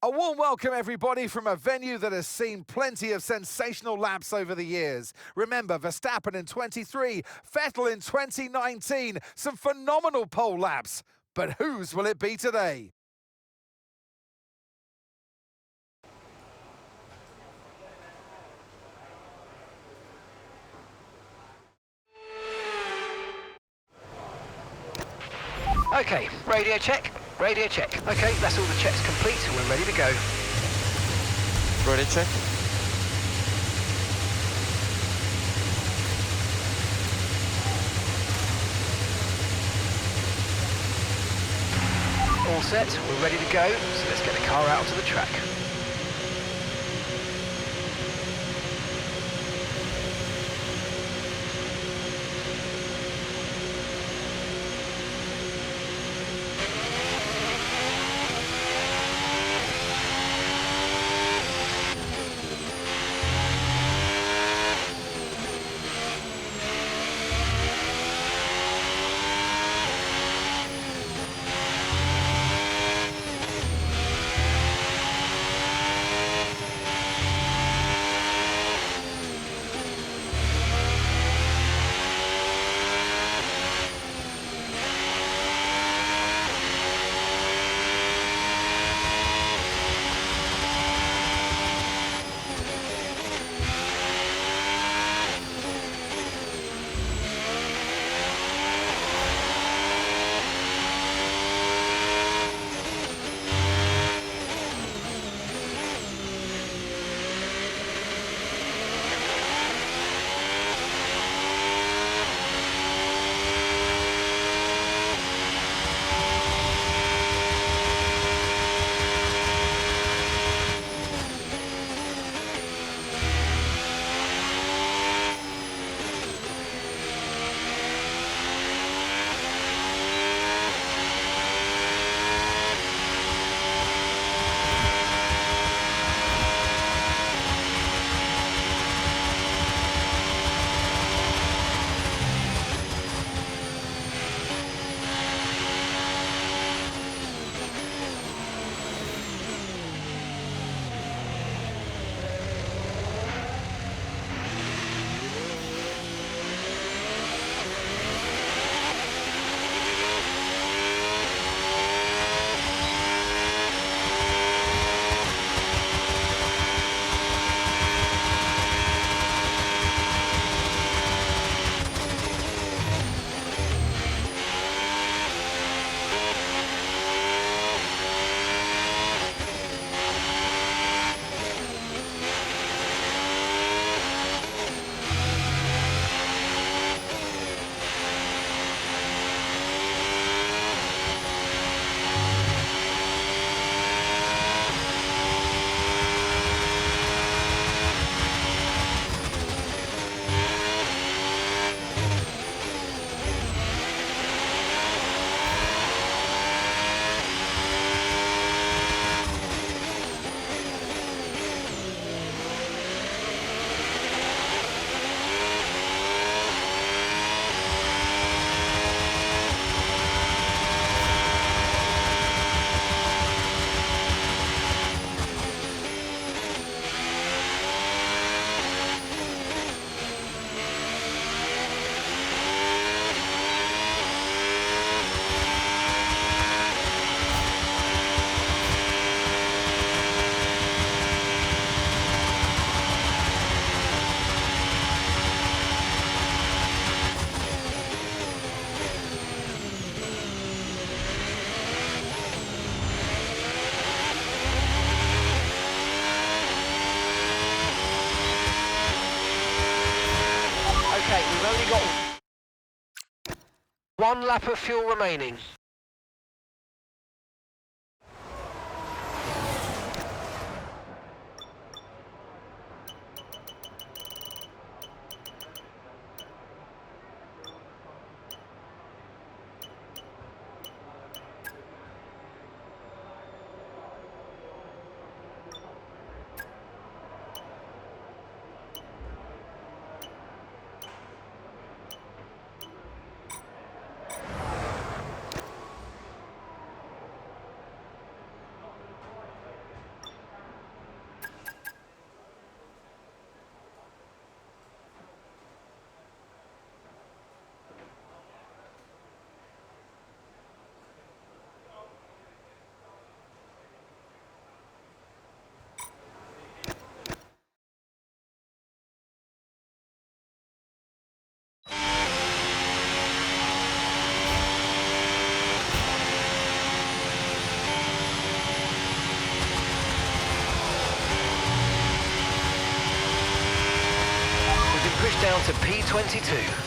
A warm welcome, everybody, from a venue that has seen plenty of sensational laps over the years. Remember, Verstappen in 23, Vettel in 2019, some phenomenal pole laps. But whose will it be today? Okay, radio check, radio check. Okay, that's all the checks complete, so we're ready to go. Radio check. All set, we're ready to go, so let's get the car out onto the track. Okay, we've only got one lap of fuel remaining. to P22.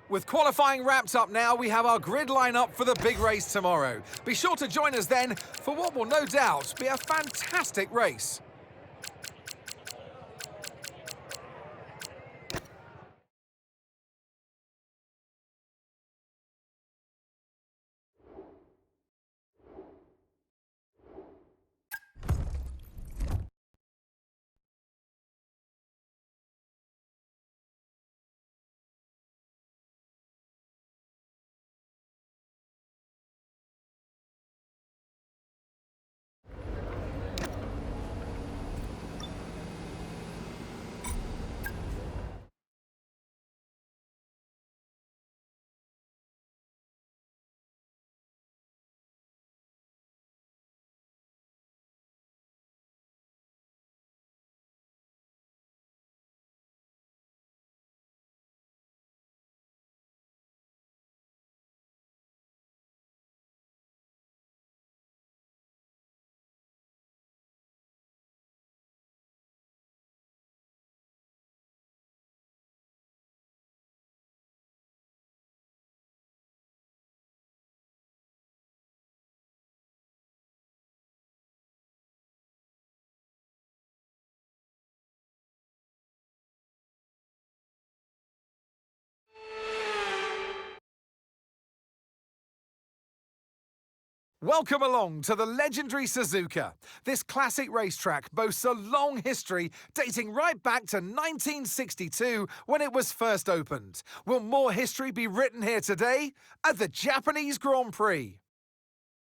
With qualifying wrapped up now, we have our grid lineup for the big race tomorrow. Be sure to join us then for what will no doubt be a fantastic race. Welcome along to the legendary Suzuka. This classic racetrack boasts a long history dating right back to 1962 when it was first opened. Will more history be written here today at the Japanese Grand Prix?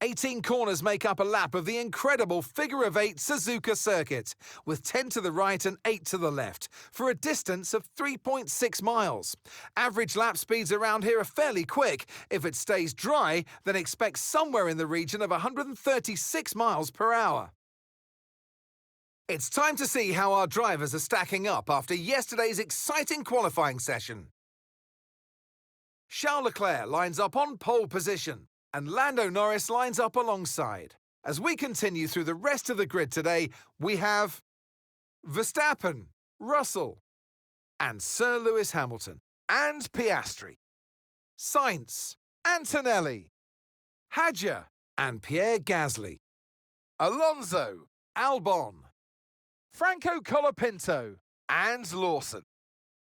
18 corners make up a lap of the incredible figure-of-8 Suzuka circuit, with 10 to the right and 8 to the left, for a distance of 3.6 miles. Average lap speeds around here are fairly quick. If it stays dry, then expect somewhere in the region of 136 miles per hour. It's time to see how our drivers are stacking up after yesterday's exciting qualifying session. Charles Leclerc lines up on pole position, and Lando Norris lines up alongside. As we continue through the rest of the grid today, we have Verstappen, Russell, and Sir Lewis Hamilton, and Piastri, Sainz, Antonelli, Hadjar, and Pierre Gasly, Alonso, Albon, Franco Colapinto, and Lawson,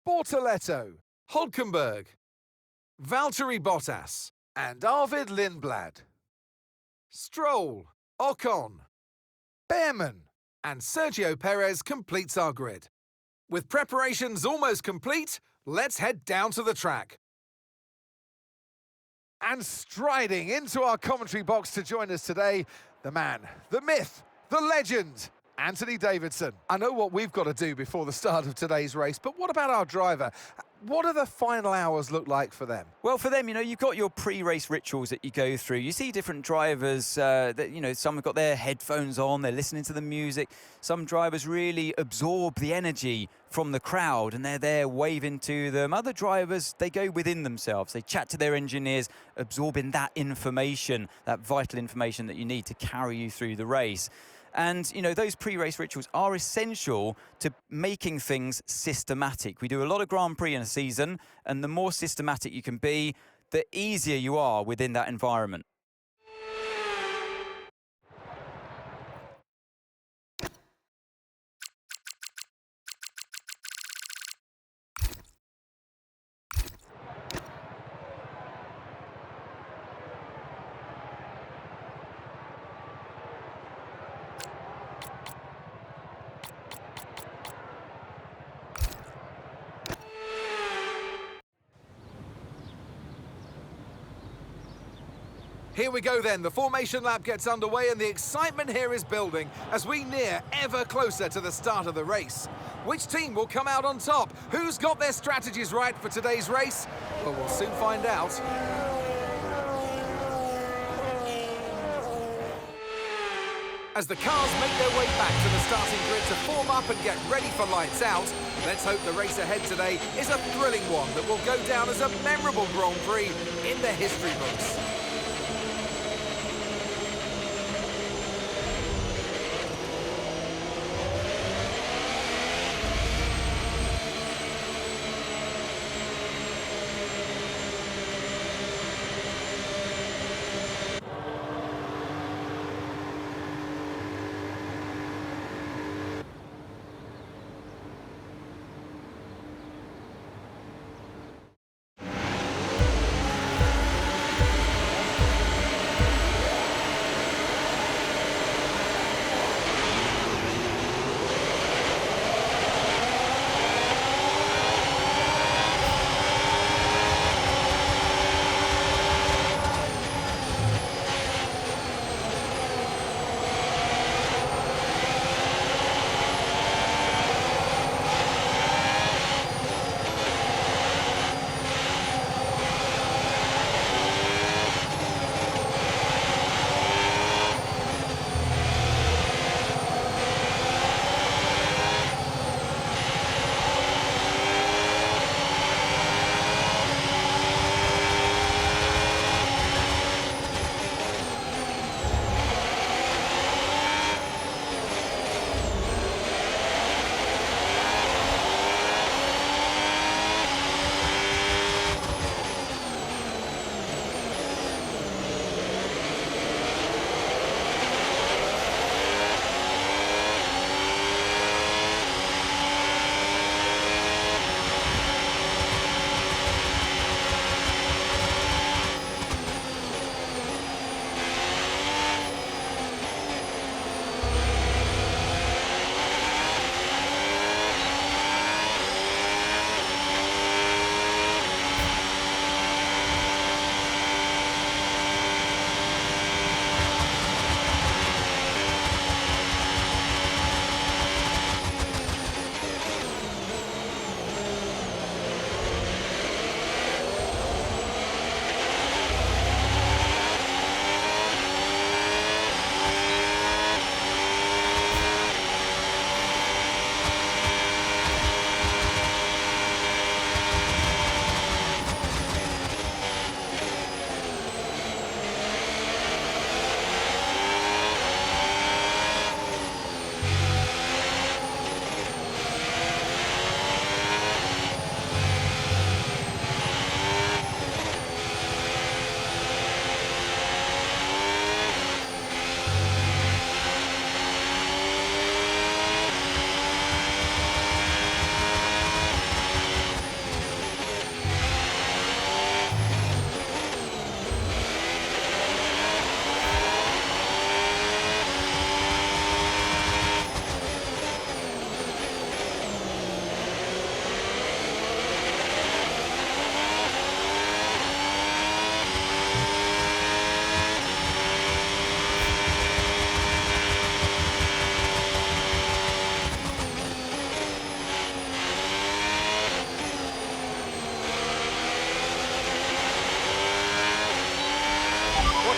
Bortoletto, Hülkenberg, Valtteri Bottas, and Arvid Lindblad, Stroll, Ocon, Behrman, And Sergio Perez completes our grid. With preparations almost complete, let's head down to the track. And striding into our commentary box to join us today, the man, the myth, the legend, Anthony Davidson. I know what we've got to do before the start of today's race, but what about our driver? What do the final hours look like for them? Well, for them, you've got your pre-race rituals that you go through. You see different drivers that, some have got their headphones on, they're listening to the music. Some drivers really absorb the energy from the crowd and they're there waving to them. Other drivers, they go within themselves. They chat to their engineers, absorbing that information, that vital information that you need to carry you through the race. And, those pre-race rituals are essential to making things systematic. We do a lot of Grand Prix in a season, and the more systematic you can be, the easier you are within that environment. Here we go then, the formation lap gets underway and the excitement here is building as we near ever closer to the start of the race. Which team will come out on top? Who's got their strategies right for today's race? Well, we'll soon find out. As the cars make their way back to the starting grid to form up and get ready for lights out, let's hope the race ahead today is a thrilling one that will go down as a memorable Grand Prix in the history books.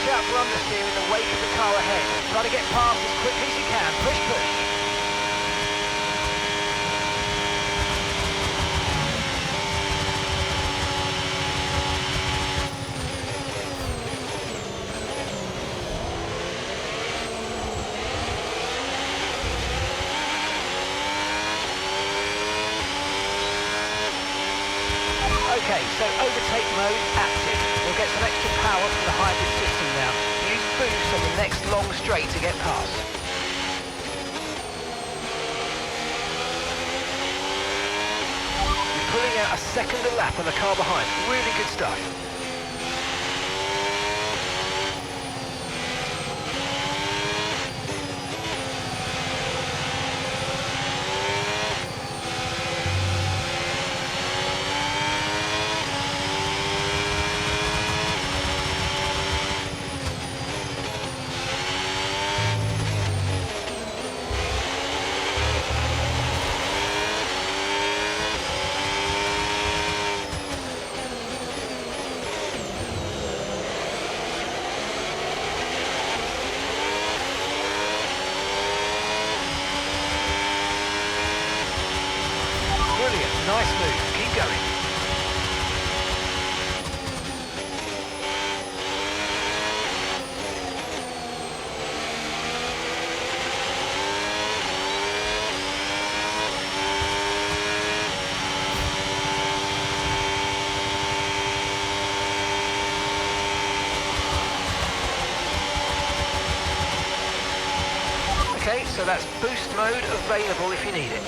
out for understeer in the wake of the car ahead. Try to get past as quickly as you can. Push, push. Okay, so overtake mode active. We'll get some extra power from the hybrid system now. Use boost on the next long straight to get past. You're pulling out a second a lap on the car behind. Really good stuff. Brilliant, nice move, keep going. Okay, so that's boost mode available if you need it.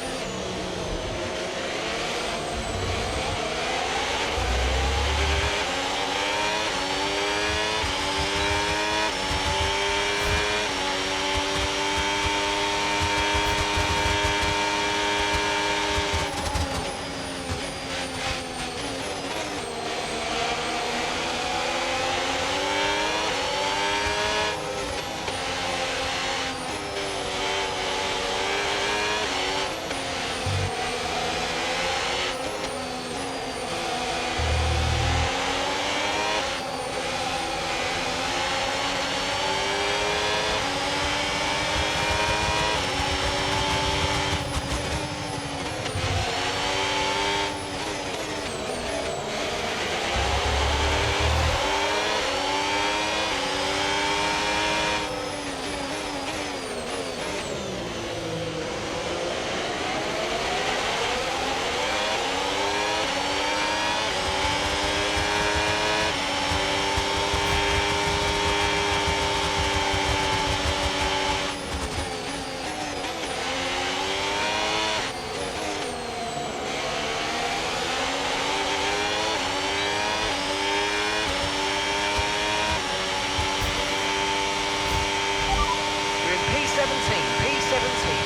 P17.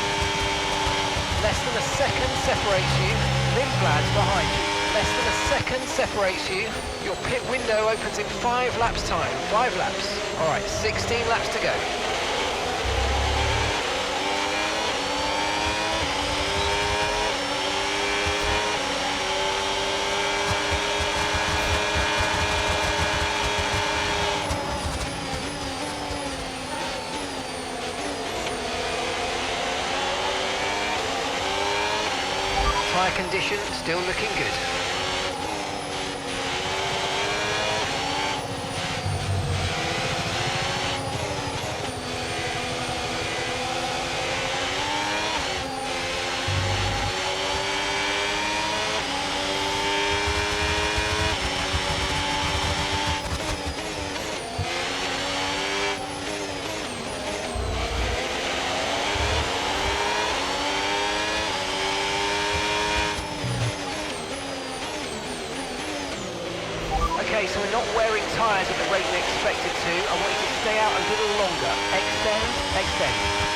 Less than a second separates you. Limplad's behind you. Less than a second separates you. Your pit window opens in 5 laps time. 5 laps. All right, 16 laps to go. Tyre condition still looking good. Okay, so we're not wearing tyres at the rate we expected to. I want you to stay out a little longer. Extend, extend.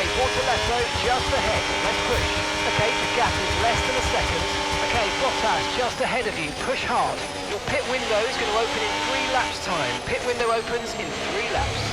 Okay, Bortoleto just ahead. Let's push. Okay, the gap is less than a second. Okay, Bottas just ahead of you. Push hard. Your pit window is going to open in 3 laps time. Pit window opens in 3 laps.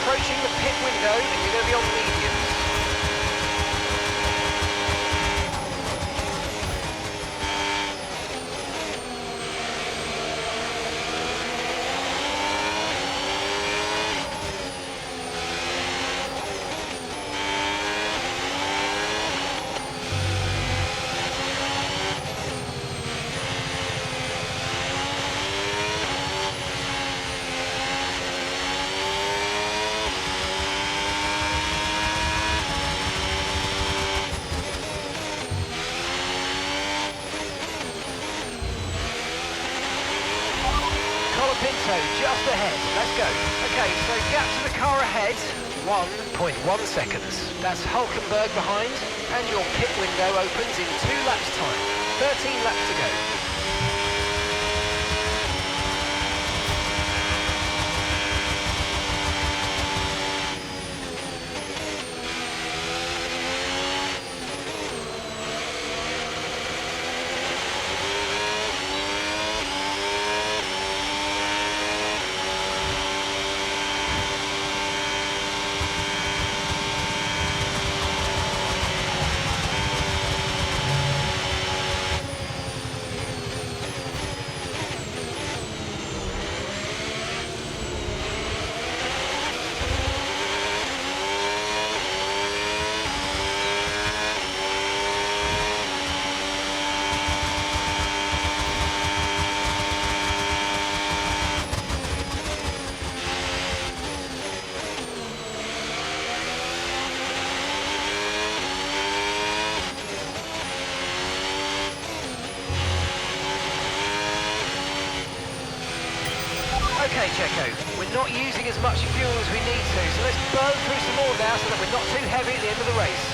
Approaching the pit window and you're going to be on mediums. Pinto just ahead. Let's go. Okay, so gap to the car ahead, 1.1 seconds. That's Hulkenberg behind, and your pit window opens in 2 laps time. 13 laps to go. Okay, Checo, we're not using as much fuel as we need to, so let's burn through some more now so that we're not too heavy at the end of the race.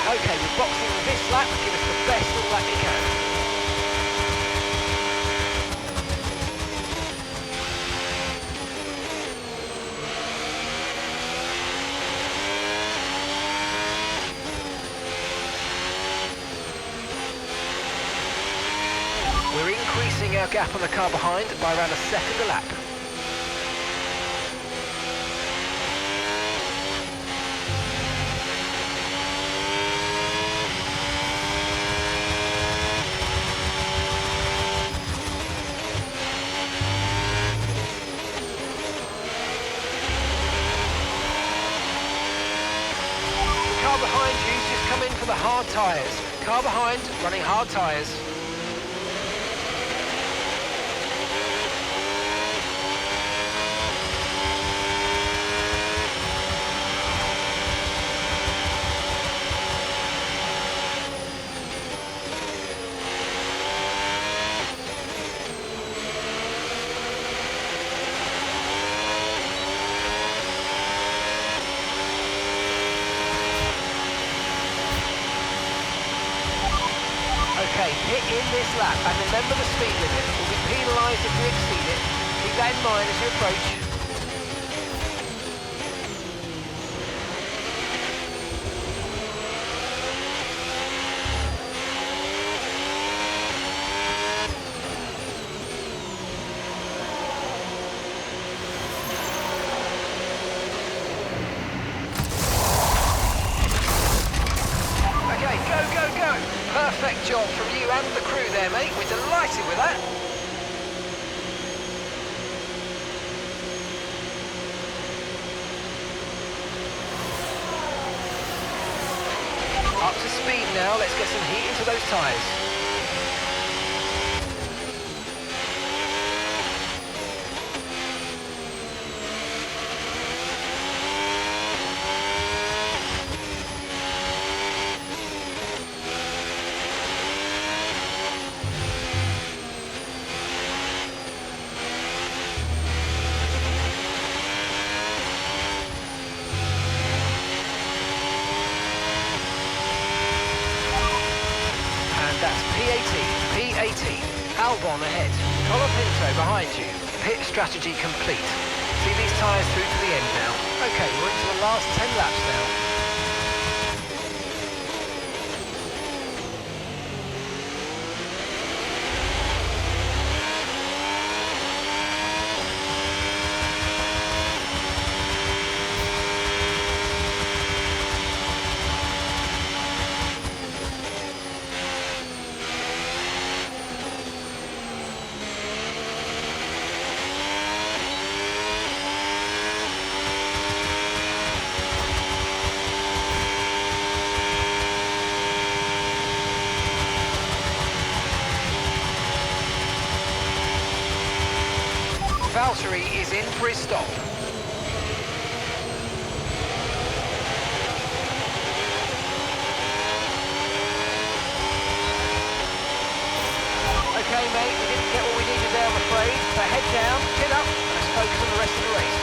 Okay, we're boxing this lap, give us the best all lap you can. We're increasing our gap on the car behind by around a second a lap. Car behind you's just come in for the hard tyres. Car behind, running hard tyres. lap, and remember the speed limit. We'll be penalised if we exceed it. Keep that in mind as you approach. Okay, go, go, go! Perfect job from you and the crew there, mate. We're delighted with that. Up to speed now. Let's get some heat into those tyres. That's P18. Albon ahead. Colapinto behind you. Pit strategy complete. See these tyres through to the end now. Okay, we're into the last 10 laps now. Valtteri is in for his stop. Okay, mate, we didn't get what we needed there, I'm afraid. So head down, chin up, and let's focus on the rest of the race.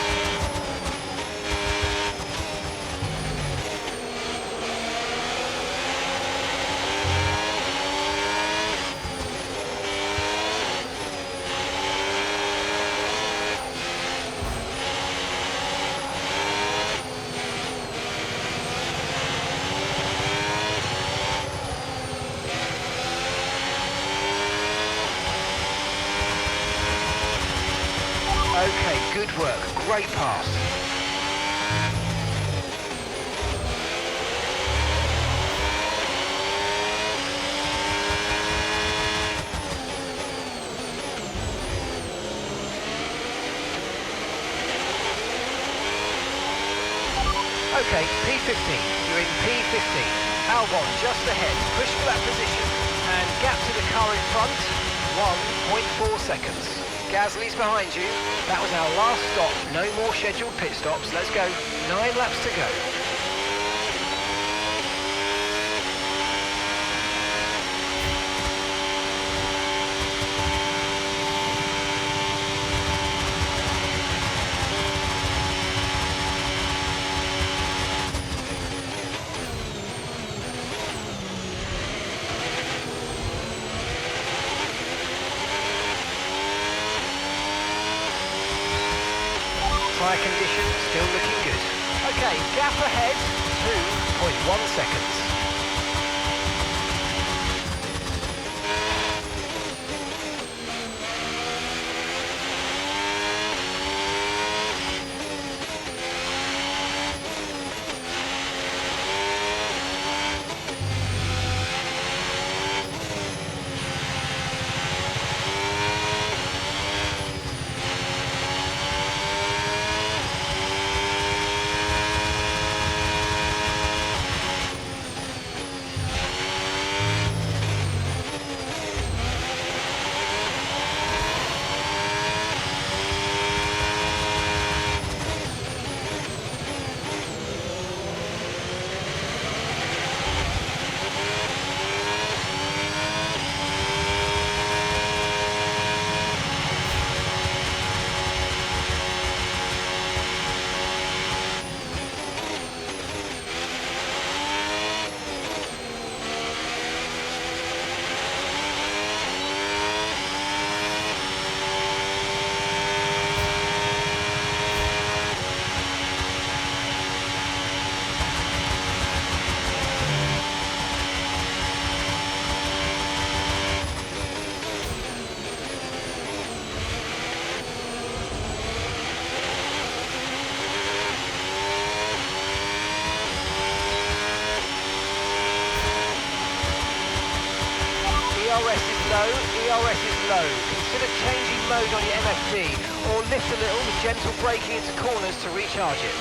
Okay, good work. Great pass. Okay, P15. You're in P15. Albon just ahead. Push for that position. And gap to the car in front, 1.4 seconds. Gasly's behind you. That was our last stop. No more scheduled pit stops. Let's go. 9 laps to go. Tyre condition still looking good. Okay, gap ahead, 2.1 seconds. load on your MFD, or lift a little with gentle braking into corners to recharge it.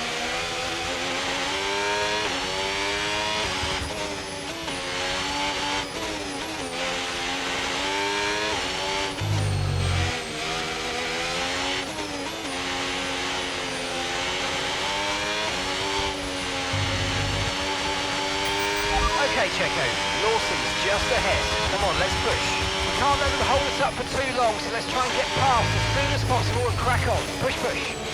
Okay, Checo, Lawson's just ahead. Come on, let's push. We can't let them hold us up for too long, so let's try and get past as soon as possible and crack on. Push, push.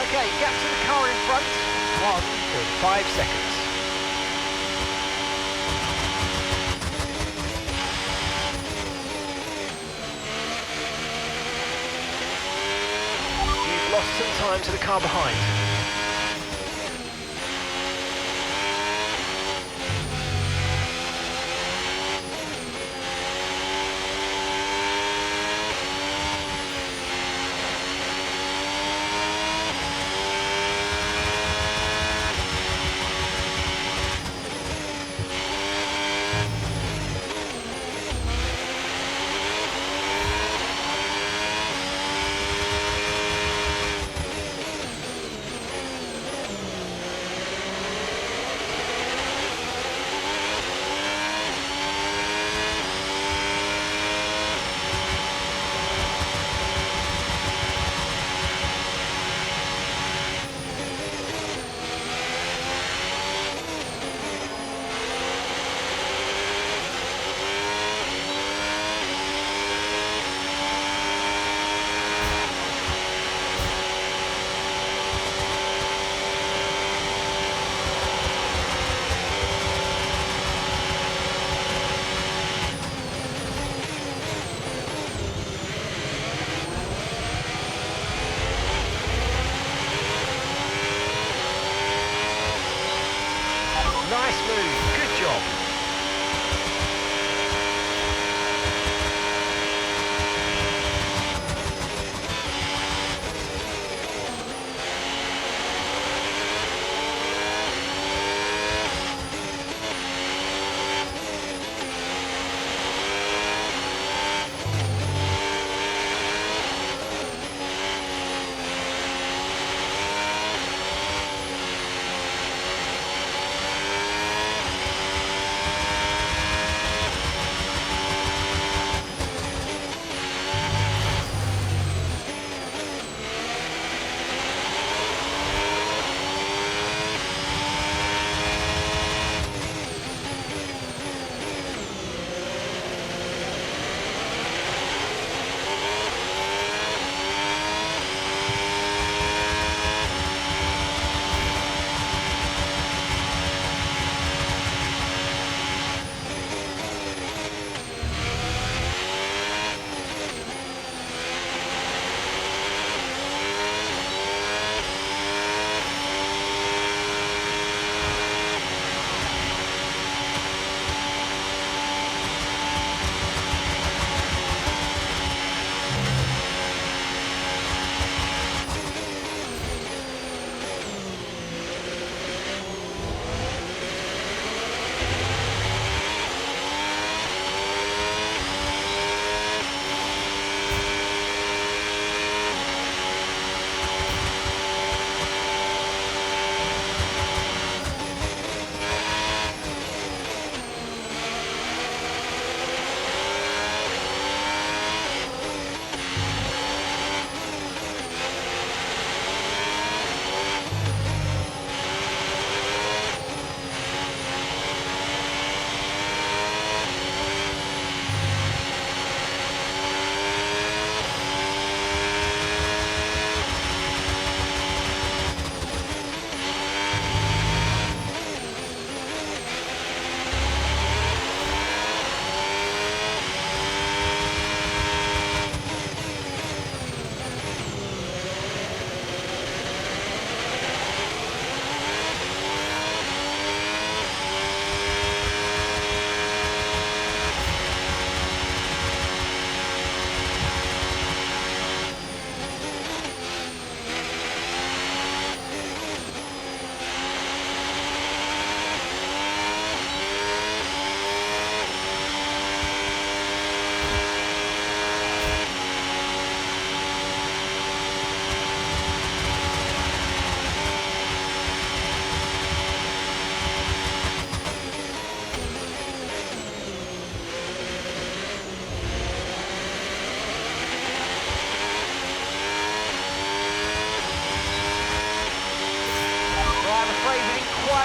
Okay, gap to the car in front. 1.5 seconds. You've lost some time to the car behind. Nice move, good job.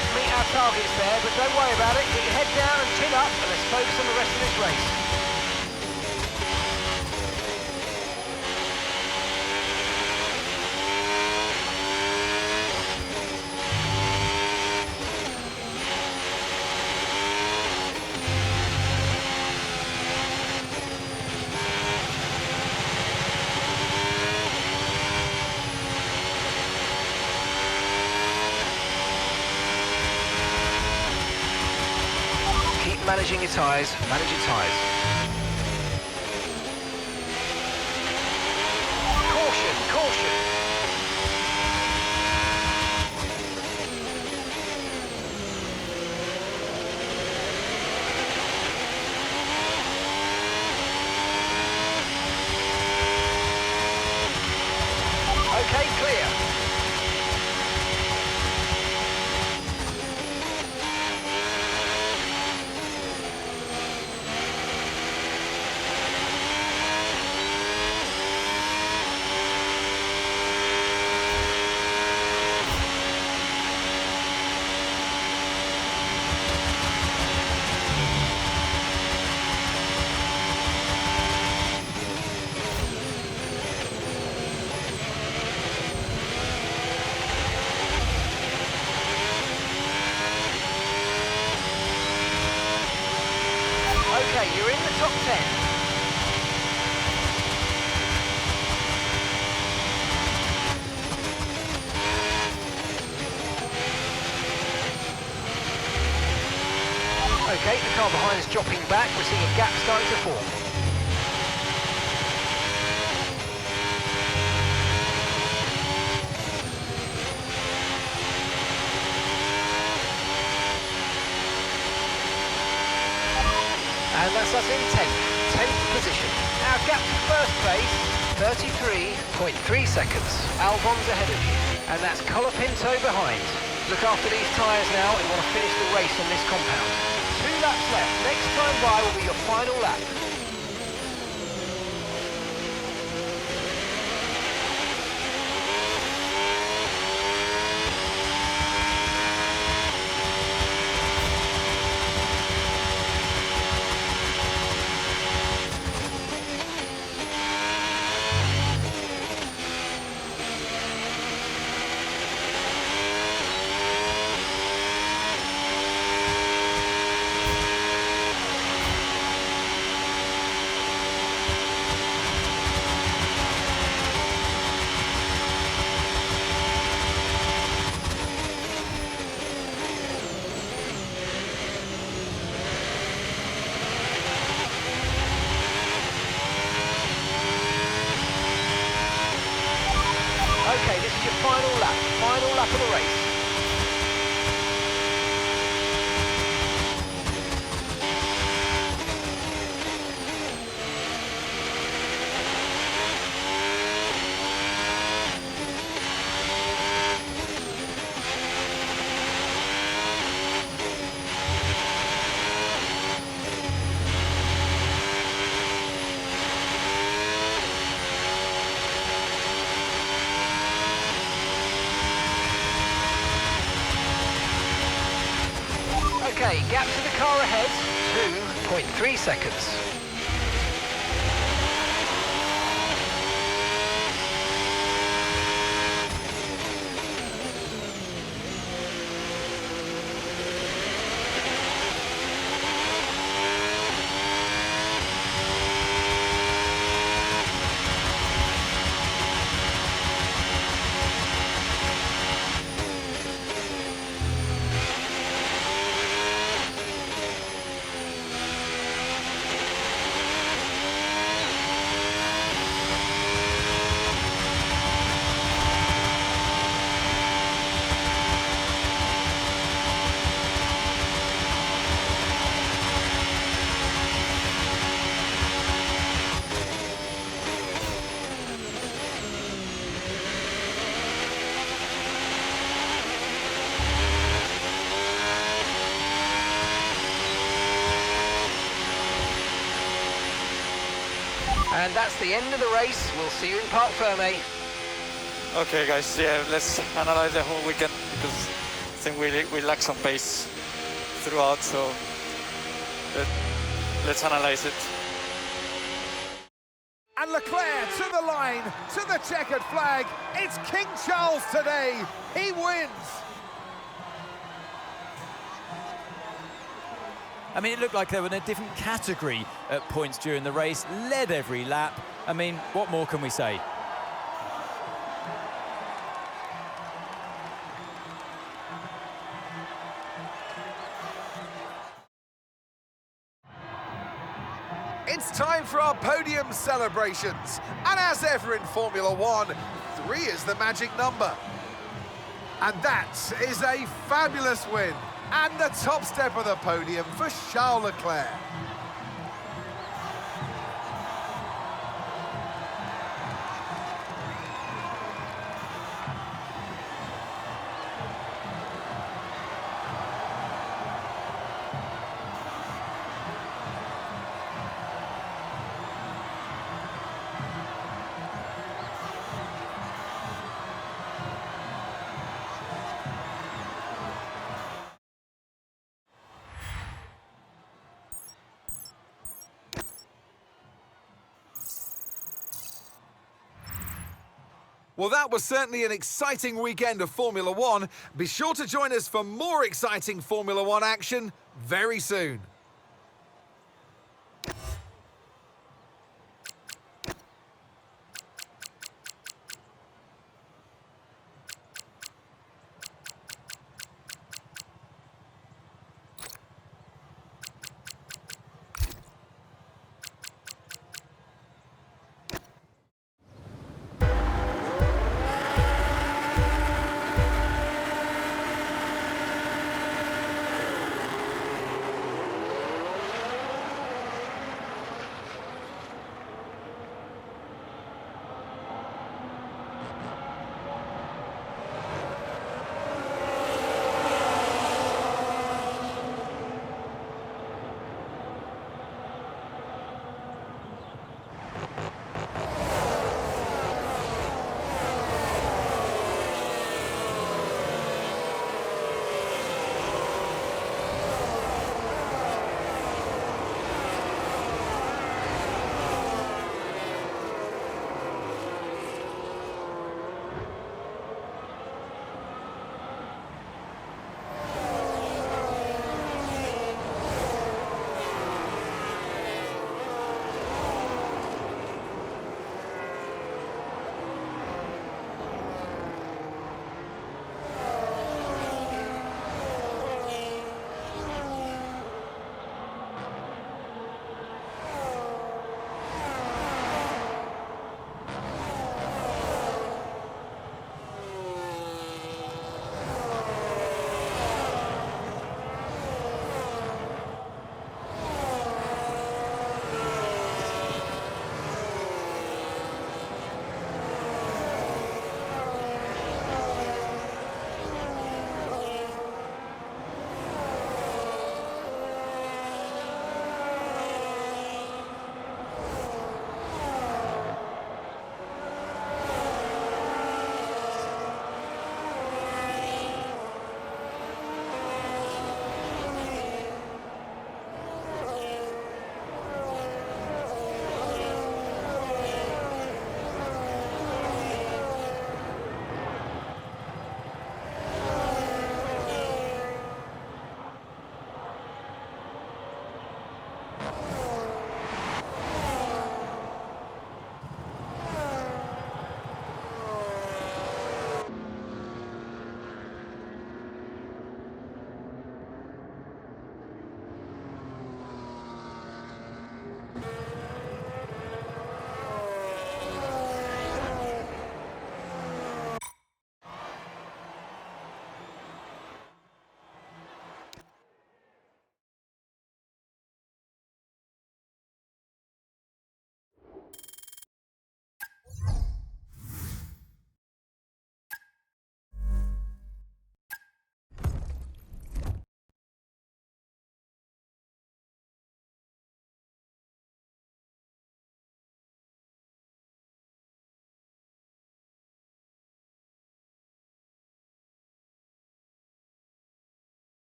quite meet our targets there, but don't worry about it. Get your head down and chin up, and let's focus on the rest of this race. Managing your tyres, manage your tyres. Caution, caution. Okay, clear. Okay, you're in the top 10. Okay, the car behind is dropping back. We're seeing a gap starting to form. And that's us in 10th position. Our gap to first place, 33.3 seconds. Albon's ahead of you. And that's Colapinto behind. Look after these tyres now and want to finish the race on this compound. 2 laps left. Next time by will be your final lap. Okay, this is your final lap of the race. Okay, gap to the car ahead, 2.3 seconds. And that's the end of the race. We'll see you in Parc Fermé. Okay, guys, yeah, let's analyze the whole weekend because think we lack some pace throughout, so let's analyze it. And Leclerc to the line, to the checkered flag. It's King Charles today. He wins. I mean, it looked like they were in a different category at points during the race, led every lap. I mean, what more can we say? It's time for our podium celebrations. And as ever in Formula One, 3 is the magic number. And that is a fabulous win. And the top step of the podium for Charles Leclerc. Well, that was certainly an exciting weekend of Formula One. Be sure to join us for more exciting Formula One action very soon.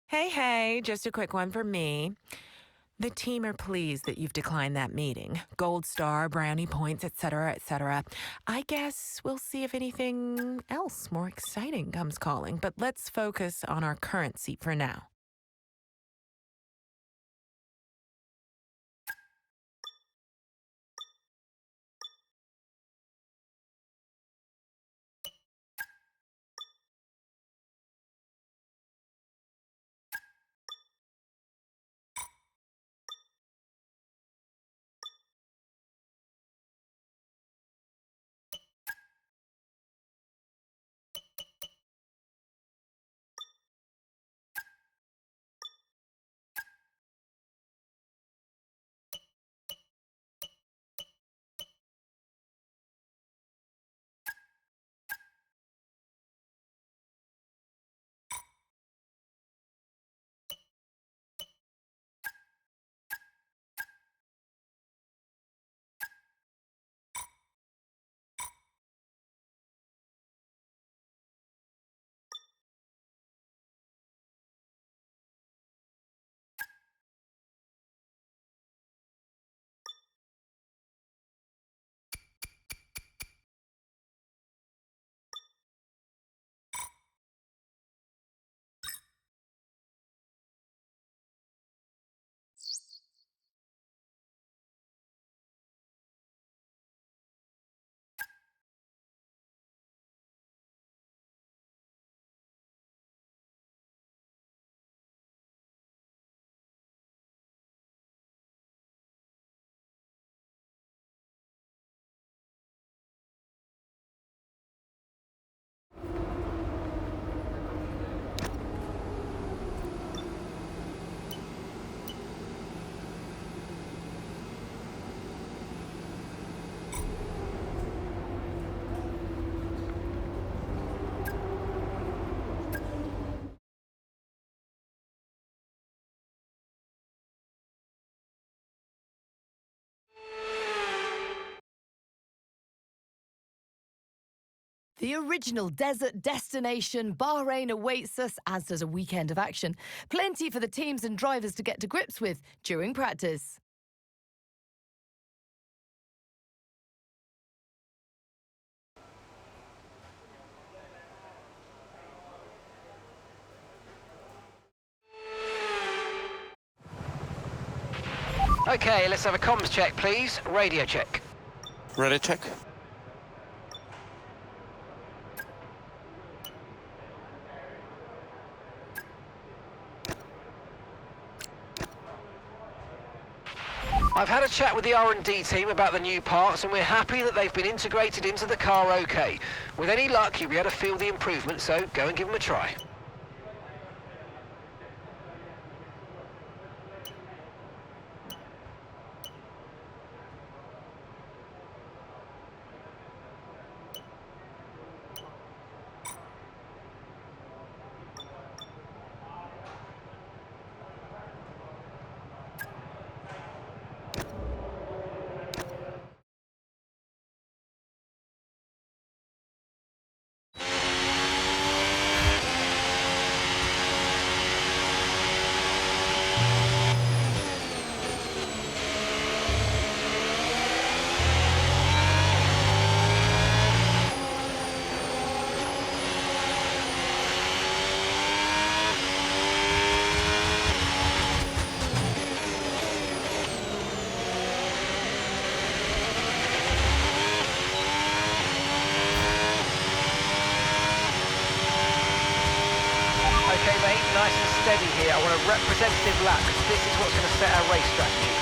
Hey, just a quick one for me. The team are pleased that you've declined that meeting. Gold star, brownie points, etc., etc. I guess we'll see if anything else more exciting comes calling, but let's focus on our current seat for now. The original desert destination, Bahrain, awaits us, as does a weekend of action. Plenty for the teams and drivers to get to grips with during practice. Okay, let's have a comms check, please. Radio check. Ready check. I've had a chat with the R&D team about the new parts, and we're happy that they've been integrated into the car okay. With any luck, you'll be able to feel the improvement, so go and give them a try. Okay, mate, nice and steady here. I want a representative lap, because this is what's going to set our race strategy.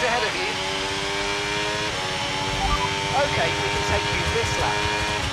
ahead of you. Okay, we can take you this lap.